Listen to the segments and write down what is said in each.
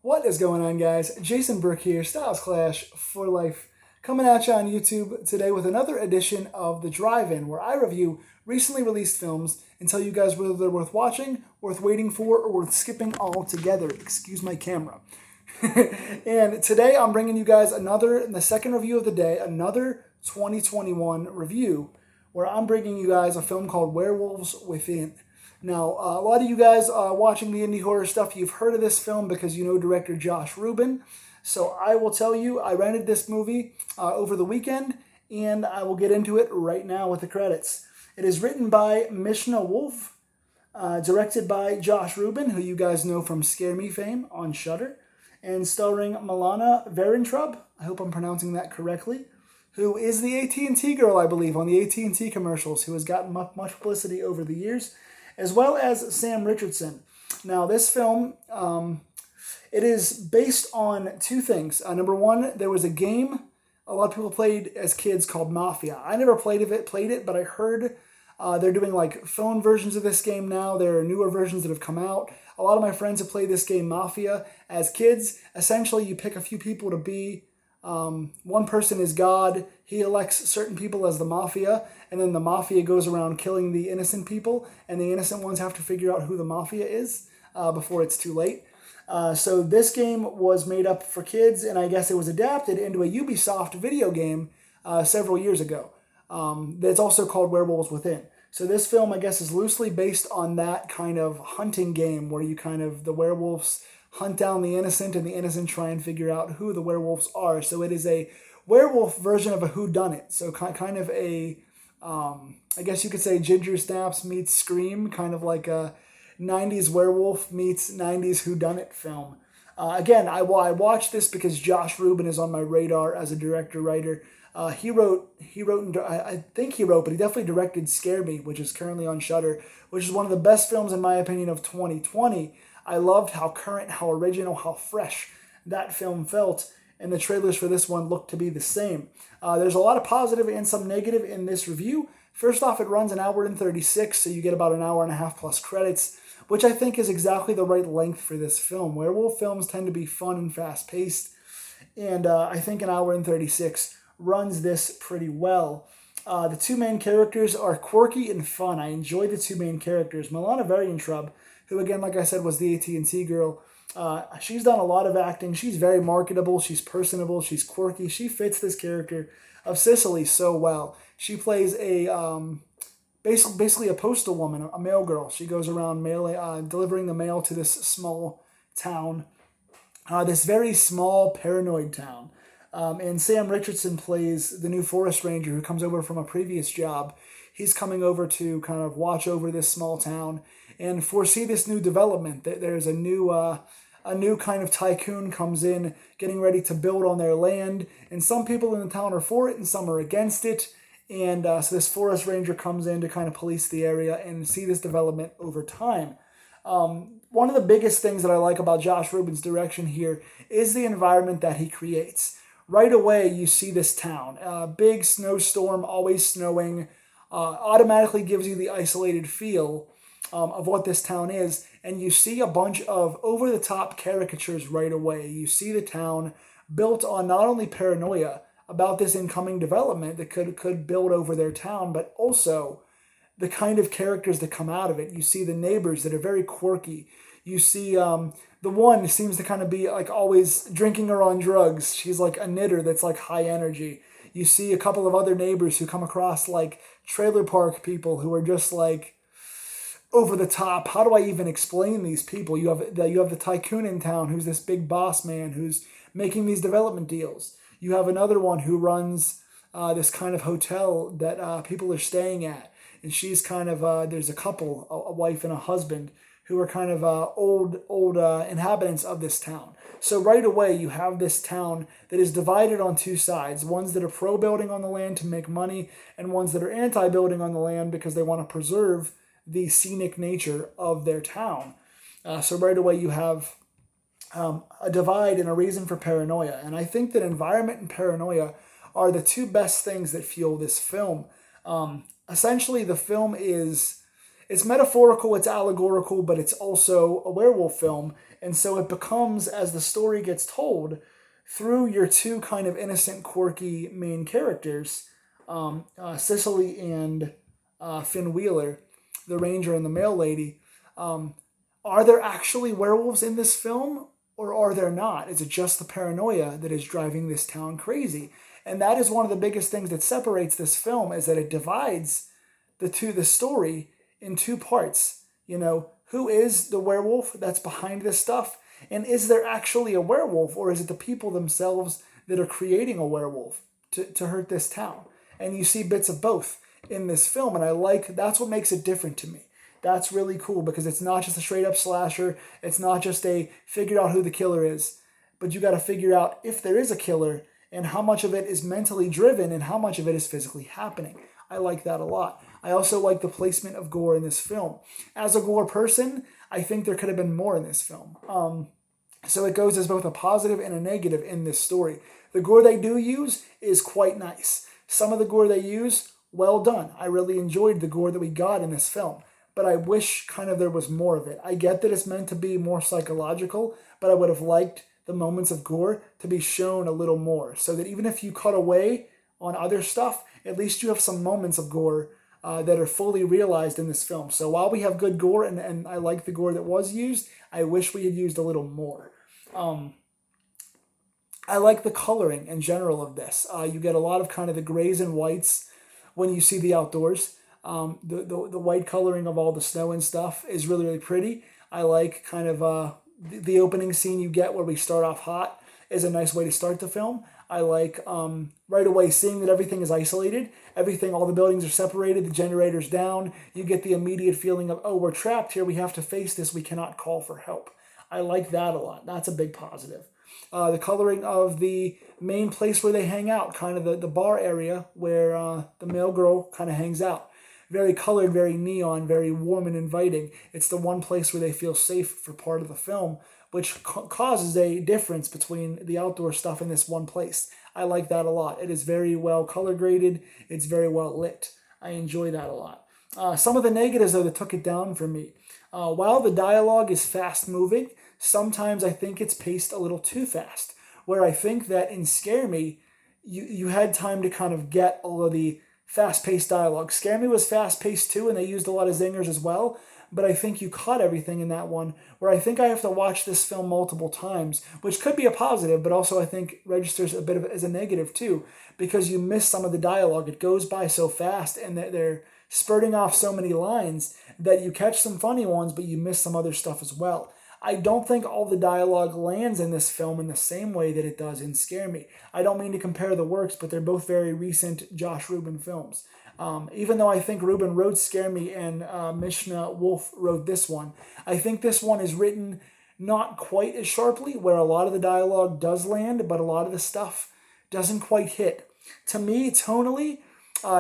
What is going on, guys? Jason Burke here, Styles Clash for Life, coming at you on YouTube today with another edition of The Drive-In, where I review recently released films and tell you guys whether they're worth watching, worth waiting for, or worth skipping altogether. Excuse my camera. And today I'm bringing you guys the second review of the day, another 2021 review, where I'm bringing you guys a film called Werewolves Within. Now, a lot of you guys watching the indie horror stuff, you've heard of this film because you know director Josh Rubin. So I will tell you, I rented this movie over the weekend, and I will get into it right now with the credits. It is written by Mishna Wolf, directed by Josh Rubin, who you guys know from Scare Me fame on Shudder, and starring Milana Varentrub, I hope I'm pronouncing that correctly, who is the AT&T girl, I believe, on the AT&T commercials, who has gotten much publicity over the years, as well as Sam Richardson. Now, this film, it is based on two things. Number one, there was a game a lot of people played as kids called Mafia. I never played it, but I heard they're doing like phone versions of this game now. There are newer versions that have come out. A lot of my friends have played this game Mafia as kids. Essentially, you pick a few people to be. One person is God. He elects certain people as the Mafia, and then the Mafia goes around killing the innocent people, and the innocent ones have to figure out who the Mafia is before it's too late. So this game was made up for kids, and I guess it was adapted into a Ubisoft video game several years ago. That's also called Werewolves Within. So this film, I guess, is loosely based on that kind of hunting game where the werewolves hunt down the innocent, and the innocent try and figure out who the werewolves are. So it is a werewolf version of a whodunit. So kind of a, I guess you could say Ginger Snaps meets Scream, kind of like a 90s werewolf meets 90s whodunit film. Again, I watched this because Josh Rubin is on my radar as a director-writer. He wrote, I think he wrote, but he definitely directed Scare Me, which is currently on Shudder, which is one of the best films, in my opinion, of 2020. I loved how current, how original, how fresh that film felt, and the trailers for this one look to be the same. There's a lot of positive and some negative in this review. First off, it runs an hour and 36, so you get about an hour and a half plus credits, which I think is exactly the right length for this film. Werewolf films tend to be fun and fast-paced, and I think an hour and 36 runs this pretty well. The two main characters are quirky and fun. I enjoy the two main characters. Milana Varentrub, who, again, like I said, was the AT&T girl. She's done a lot of acting. She's very marketable. She's personable. She's quirky. She fits this character of Cicely so well. She plays basically a postal woman, a mail girl. She goes around delivering the mail to this small town, this very small, paranoid town. And Sam Richardson plays the new forest ranger who comes over from a previous job. He's coming over to kind of watch over this small town and foresee this new development. There's a new kind of tycoon comes in, getting ready to build on their land, and some people in the town are for it and some are against it. And so this forest ranger comes in to kind of police the area and see this development over time. One of the biggest things that I like about Josh Rubin's direction here is the environment that he creates. Right away, you see this town. Big snowstorm, always snowing, automatically gives you the isolated feel of what this town is. And you see a bunch of over-the-top caricatures right away. You see the town built on not only paranoia about this incoming development that could build over their town, but also the kind of characters that come out of it. You see the neighbors that are very quirky. You see the one seems to kind of be like always drinking or on drugs. She's like a knitter that's like high energy. You see a couple of other neighbors who come across like trailer park people who are just like over the top. How do I even explain these people? You have the tycoon in town who's this big boss man who's making these development deals. You have another one who runs this kind of hotel that people are staying at. And she's kind of, there's a couple, a wife and a husband, who are kind of old inhabitants of this town. So right away, you have this town that is divided on two sides. Ones that are pro-building on the land to make money, and ones that are anti-building on the land because they want to preserve the scenic nature of their town. So right away, you have a divide and a reason for paranoia. And I think that environment and paranoia are the two best things that fuel this film. Essentially, the film it's metaphorical, it's allegorical, but it's also a werewolf film. And so it becomes, as the story gets told, through your two kind of innocent, quirky main characters, Cicely and Finn Wheeler, the ranger and the mail lady. Um, are there actually werewolves in this film, or are there not? Is it just the paranoia that is driving this town crazy? And that is one of the biggest things that separates this film, is that it divides the story in two parts. You know, who is the werewolf that's behind this stuff? And is there actually a werewolf, or is it the people themselves that are creating a werewolf to hurt this town? And you see bits of both in this film, and that's what makes it different to me. That's really cool because it's not just a straight up slasher. It's not just a figure out who the killer is, but you got to figure out if there is a killer and how much of it is mentally driven and how much of it is physically happening. I like that a lot. I also like the placement of gore in this film. As a gore person, I think there could have been more in this film. So it goes as both a positive and a negative in this story. The gore they do use is quite nice. Some of the gore they use, well done. I really enjoyed the gore that we got in this film, but I wish kind of there was more of it. I get that it's meant to be more psychological, but I would have liked the moments of gore to be shown a little more, so that even if you cut away on other stuff, at least you have some moments of gore that are fully realized in this film. So while we have good gore, and I like the gore that was used, I wish we had used a little more. I like the coloring in general of this. You get a lot of kind of the grays and whites when you see the outdoors. The white coloring of all the snow and stuff is really, really pretty. I like kind of the opening scene you get where we start off hot is a nice way to start the film. I like right away seeing that everything is isolated. Everything, all the buildings are separated, the generator's down. You get the immediate feeling of, oh, we're trapped here. We have to face this. We cannot call for help. I like that a lot. That's a big positive. The coloring of the main place where they hang out, kind of the bar area where the male girl kind of hangs out. Very colored, very neon, very warm and inviting. It's the one place where they feel safe for part of the film, which causes a difference between the outdoor stuff in this one place. I like that a lot. It is very well color graded. It's very well lit. I enjoy that a lot. Some of the negatives, though, that took it down for me. While the dialogue is fast moving, sometimes I think it's paced a little too fast, where I think that in Scare Me, you had time to kind of get all of the fast-paced dialogue. Scare Me was fast-paced too, and they used a lot of zingers as well, but I think you caught everything in that one, where I think I have to watch this film multiple times, which could be a positive, but also I think registers a bit of as a negative too, because you miss some of the dialogue. It goes by so fast, and they're spurting off so many lines that you catch some funny ones, but you miss some other stuff as well. I don't think all the dialogue lands in this film in the same way that it does in Scare Me. I don't mean to compare the works, but they're both very recent Josh Rubin films. Even though I think Rubin wrote Scare Me and Mishna Wolf wrote this one, I think this one is written not quite as sharply, where a lot of the dialogue does land, but a lot of the stuff doesn't quite hit. To me, tonally,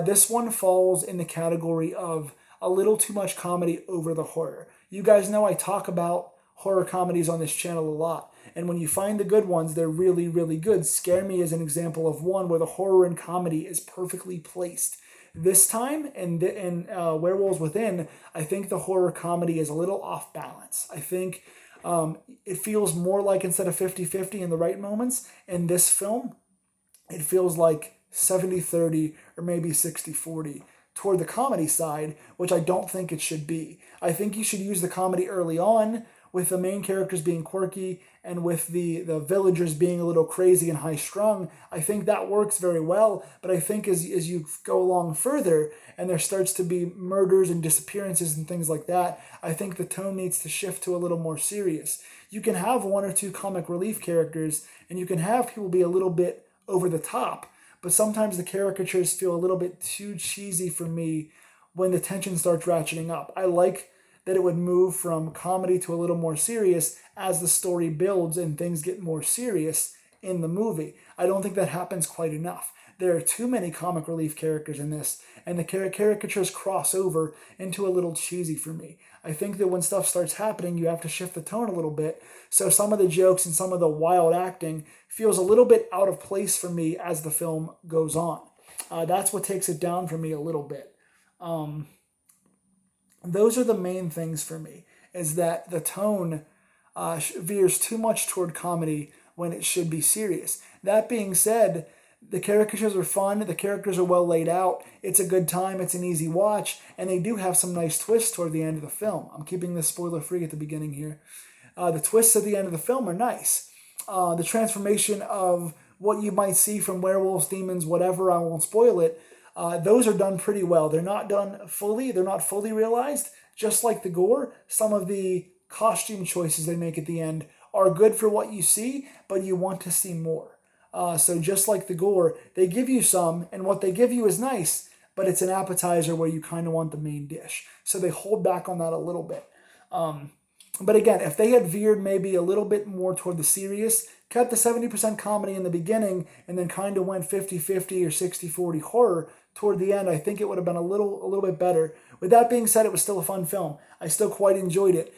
this one falls in the category of a little too much comedy over the horror. You guys know I talk about horror comedies on this channel a lot, and when you find the good ones, they're really, really good. Scare Me is an example of one where the horror and comedy is perfectly placed. This time, in Werewolves Within, I think the horror comedy is a little off balance. I think it feels more like, instead of 50-50 in the right moments, in this film, it feels like 70-30 or maybe 60-40 toward the comedy side, which I don't think it should be. I think you should use the comedy early on, with the main characters being quirky and with the villagers being a little crazy and high-strung. I think that works very well, but I think as you go along further and there starts to be murders and disappearances and things like that, I think the tone needs to shift to a little more serious. You can have one or two comic relief characters, and you can have people be a little bit over the top, but sometimes the caricatures feel a little bit too cheesy for me when the tension starts ratcheting up. I like that it would move from comedy to a little more serious as the story builds and things get more serious in the movie. I don't think that happens quite enough. There are too many comic relief characters in this, and the caricatures cross over into a little cheesy for me. I think that when stuff starts happening, you have to shift the tone a little bit, so some of the jokes and some of the wild acting feels a little bit out of place for me as the film goes on. That's what takes it down for me a little bit. Those are the main things for me, is that the tone veers too much toward comedy when it should be serious. That being said, the caricatures are fun, the characters are well laid out, it's a good time, it's an easy watch, and they do have some nice twists toward the end of the film. I'm keeping this spoiler free at the beginning here. The twists at the end of the film are nice. The transformation of what you might see from werewolves, demons, whatever, I won't spoil it, those are done pretty well. They're not done fully, they're not fully realized. Just like the gore, some of the costume choices they make at the end are good for what you see, but you want to see more. So just like the gore, they give you some, and what they give you is nice, but it's an appetizer where you kind of want the main dish. So they hold back on that a little bit. But again, if they had veered maybe a little bit more toward the serious, kept the 70% comedy in the beginning, and then kind of went 50-50 or 60-40 horror toward the end, I think it would have been a little bit better. With that being said, it was still a fun film. I still quite enjoyed it.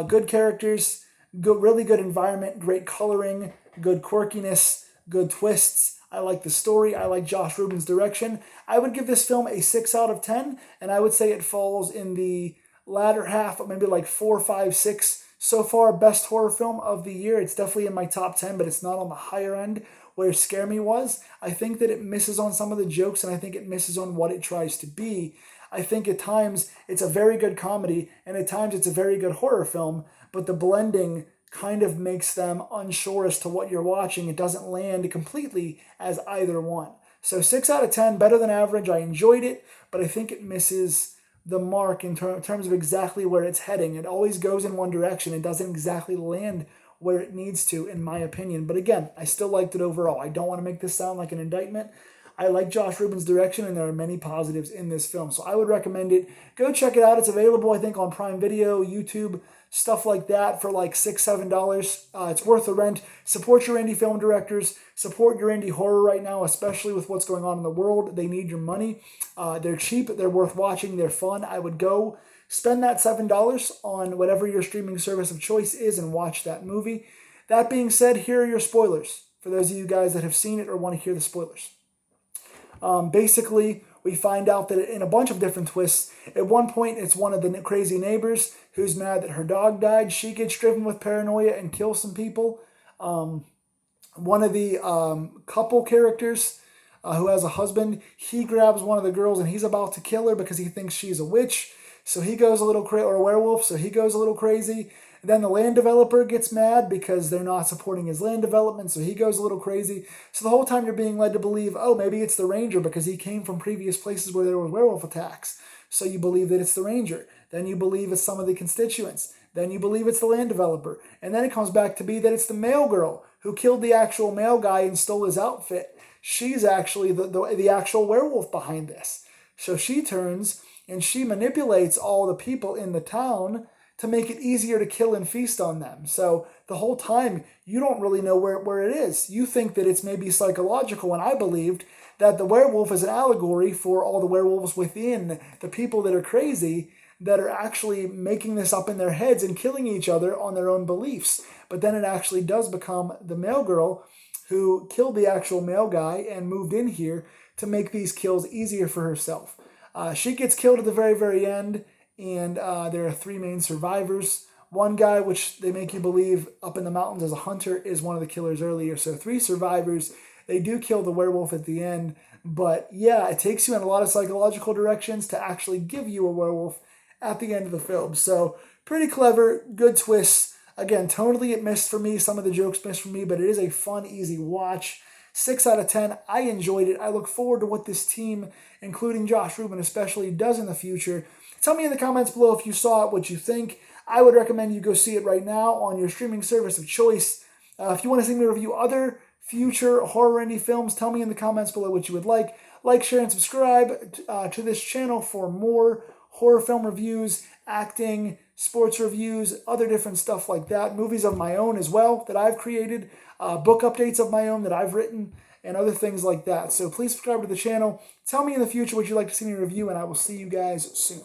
Good characters, really good environment, great coloring, good quirkiness, good twists. I like the story. I like Josh Rubin's direction. I would give this film a 6 out of 10, and I would say it falls in the latter half, maybe like 4, 5, 6. So far, best horror film of the year. It's definitely in my top 10, but it's not on the higher end where Scare Me was. I think that it misses on some of the jokes, and I think it misses on what it tries to be. I think at times it's a very good comedy, and at times it's a very good horror film, but the blending kind of makes them unsure as to what you're watching. It doesn't land completely as either one. So 6 out of 10, better than average. I enjoyed it, but I think it misses the mark in terms of exactly where it's heading. It always goes in one direction. It doesn't exactly land where it needs to, in my opinion. But again, I still liked it overall. I don't want to make this sound like an indictment. I like Josh Rubin's direction, and there are many positives in this film. So I would recommend it. Go check it out. It's available, I think, on Prime Video, YouTube, stuff like that for like $6, $7. It's worth the rent. Support your indie film directors. Support your indie horror right now, especially with what's going on in the world. They need your money. They're cheap. They're worth watching. They're fun. I would go spend that $7 on whatever your streaming service of choice is and watch that movie. That being said, here are your spoilers for those of you guys that have seen it or want to hear the spoilers. Basically, we find out that in a bunch of different twists, at one point it's one of the crazy neighbors who's mad that her dog died. She gets driven with paranoia and kills some people. One of the couple characters who has a husband, he grabs one of the girls and he's about to kill her because he thinks she's a witch. So he goes a little crazy, or a werewolf, so he goes a little crazy. Then the land developer gets mad because they're not supporting his land development, so he goes a little crazy. So the whole time you're being led to believe, oh, maybe it's the ranger because he came from previous places where there were werewolf attacks. So you believe that it's the ranger. Then you believe it's some of the constituents. Then you believe it's the land developer. And then it comes back to be that it's the male girl who killed the actual male guy and stole his outfit. She's actually the actual werewolf behind this. So she turns and she manipulates all the people in the town to make it easier to kill and feast on them. So the whole time, you don't really know where it is. You think that it's maybe psychological, and I believed that the werewolf is an allegory for all the werewolves within, the people that are crazy, that are actually making this up in their heads and killing each other on their own beliefs. But then it actually does become the male girl who killed the actual male guy and moved in here to make these kills easier for herself. She gets killed at the very, very end, and there are 3 main survivors. One guy, which they make you believe up in the mountains as a hunter, is one of the killers earlier. So 3 survivors. They do kill the werewolf at the end. But yeah, it takes you in a lot of psychological directions to actually give you a werewolf at the end of the film. So pretty clever, good twists. Again, tonally it missed for me. Some of the jokes missed for me, but it is a fun, easy watch. 6 out of 10. I enjoyed it. I look forward to what this team, including Josh Rubin especially, does in the future. Tell me in the comments below if you saw it, what you think. I would recommend you go see it right now on your streaming service of choice. If you want to see me review other future horror indie films, tell me in the comments below what you would like. Like, share, and subscribe to this channel for more horror film reviews, acting, sports reviews, other different stuff like that. Movies of my own as well that I've created, book updates of my own that I've written, and other things like that. So please subscribe to the channel. Tell me in the future what you'd like to see me review, and I will see you guys soon.